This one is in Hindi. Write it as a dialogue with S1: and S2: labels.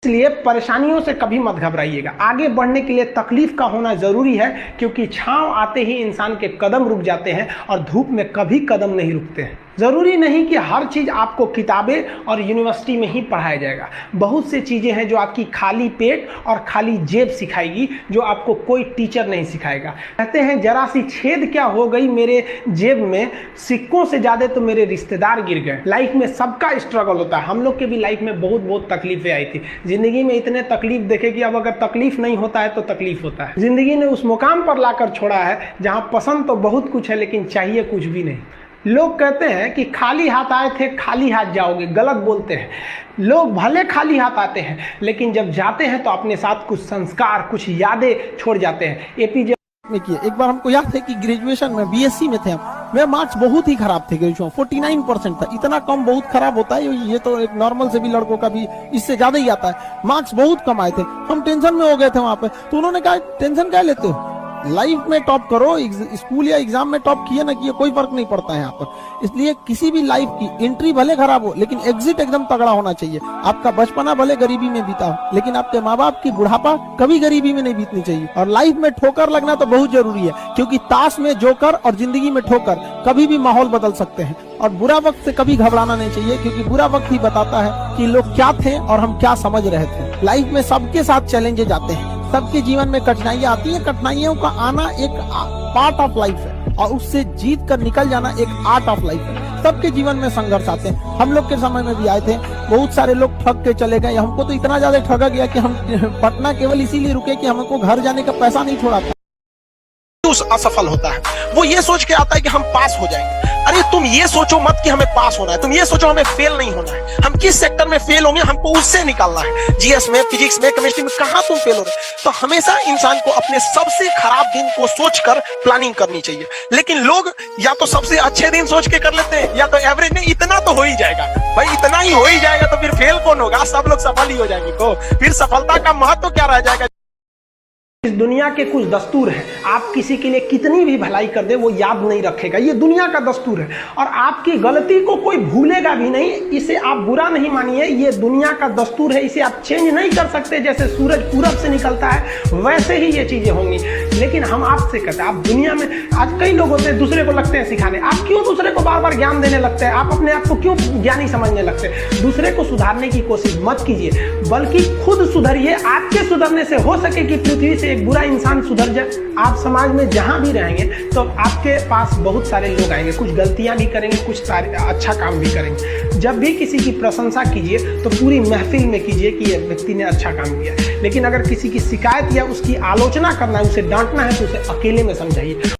S1: इसलिए परेशानियों से कभी मत घबराइएगा। आगे बढ़ने के लिए तकलीफ का होना जरूरी है, क्योंकि छांव आते ही इंसान के कदम रुक जाते हैं और धूप में कभी कदम नहीं रुकते हैं। जरूरी नहीं कि हर चीज आपको किताबें और यूनिवर्सिटी में ही पढ़ाया जाएगा। बहुत से चीजें हैं जो आपकी खाली पेट और खाली जेब सिखाएगी, जो आपको कोई टीचर नहीं सिखाएगा। कहते हैं जरा सी छेद क्या हो गई मेरे जेब में, सिक्कों से ज्यादा तो मेरे रिश्तेदार गिर गए। लाइफ में सबका स्ट्रगल होता है। हम लोग के भी लाइफ में बहुत तकलीफें आई थी। जिंदगी में इतने तकलीफ देखे कि अब अगर तकलीफ नहीं होता है तो तकलीफ होता है। जिंदगी ने उस मुकाम पर लाकर छोड़ा है जहां पसंद तो बहुत कुछ है लेकिन चाहिए कुछ भी नहीं। लोग कहते हैं कि खाली हाथ आए थे खाली हाथ जाओगे, गलत बोलते हैं। लोग भले खाली हाथ आते हैं लेकिन जब जाते हैं तो अपने साथ कुछ संस्कार, कुछ यादें छोड़ जाते हैं। एपीजे
S2: में किए। एक बार हमको याद है कि ग्रेजुएशन में बीएससी में थे हम, मेरे मार्क्स बहुत ही खराब थे। ग्रेजुएशन 49% था। इतना कम बहुत खराब होता है, ये तो एक नॉर्मल से भी लड़कों का भी इससे ज्यादा ही आता है। मार्क्स बहुत कम आए थे, हम टेंशन में हो गए थे वहां पे। तो उन्होंने कहा टेंशन क्या लेते हो, लाइफ में टॉप करो, स्कूल या एग्जाम में टॉप किए ना किए कोई फर्क नहीं पड़ता है यहाँ पर। इसलिए किसी भी लाइफ की एंट्री भले खराब हो लेकिन एग्जिट एकदम तगड़ा होना चाहिए। आपका बचपना भले गरीबी में बीता हो लेकिन आपके माँ बाप की बुढ़ापा कभी गरीबी में नहीं बीतनी चाहिए। और लाइफ में ठोकर लगना तो बहुत जरूरी है, क्योंकि ताश में जोकर और जिंदगी में ठोकर कभी भी माहौल बदल सकते हैं। और बुरा वक्त से कभी घबराना नहीं चाहिए, क्योंकि बुरा वक्त ही बताता है कि लोग क्या थे और हम क्या समझ रहे थे। लाइफ में सबके साथ चैलेंजेस आते हैं, सबके जीवन में कठिनाइयां आती हैं। कठिनाइयों का आना एक पार्ट ऑफ लाइफ है और उससे जीत कर निकल जाना एक आर्ट ऑफ लाइफ है। सबके जीवन में संघर्ष आते हैं। हम लोग के समय में भी आए थे। बहुत सारे लोग ठग के चले गए। हमको तो इतना ज्यादा ठगा गया कि हम पटना केवल इसीलिए रुके कि हमको घर जाने का पैसा नहीं छोड़ा था।
S3: असफल होता है, वो ये सोच के आता है कि हम पास हो जाएंगे। अरे तुम ये सोचो मत कि हमें पास होना है, तुम ये सोचो हमें फेल नहीं होना है। हम किस सेक्टर में फेल होंगे हमको उससे निकालना है। जीएस में, फिजिक्स में, केमिस्ट्री में कहां तुम फेल हो रहे। तो हमेशा इंसान को अपने सबसे खराब दिन को सोचकर प्लानिंग करनी चाहिए। लेकिन लोग या तो सबसे अच्छे दिन सोच के कर लेते हैं या तो एवरेज में इतना तो हो ही जाएगा। भाई इतना ही हो ही जाएगा तो फिर फेल कौन होगा, सब लोग सफल ही हो जाएंगे। तो फिर सफलता का महत्व क्या रह जाएगा।
S1: इस दुनिया के कुछ दस्तूर हैं, आप किसी के लिए कितनी भी भलाई कर दे वो याद नहीं रखेगा। ये दुनिया का दस्तूर है और आपकी गलती को कोई भूलेगा भी नहीं। इसे आप बुरा नहीं मानिए, ये दुनिया का दस्तूर है, इसे आप चेंज नहीं कर सकते। जैसे सूरज पूरब से निकलता है वैसे ही ये चीजें होंगी। लेकिन हम आपसे कहते हैं, आप दुनिया में आज कई लोग होते हैं दूसरे को लगते हैं सिखाने। आप क्यों दूसरे को बार बार ज्ञान देने लगते हैं, आप अपने आप को क्यों ज्ञानी समझने लगते हैं। दूसरे को सुधारने की कोशिश मत कीजिए, बल्कि खुद सुधरिए। आपके सुधरने से हो सके कि पृथ्वी से एक बुरा इंसान सुधर जाए। आप समाज में जहां भी रहेंगे तो आपके पास बहुत सारे लोग आएंगे, कुछ गलतियां भी करेंगे, कुछ अच्छा काम भी करेंगे। जब भी किसी की प्रशंसा कीजिए तो पूरी महफिल में कीजिए कि यह व्यक्ति ने अच्छा काम किया। लेकिन अगर किसी की शिकायत या उसकी आलोचना करना है, उसे डांटना है तो उसे अकेले में समझाइए।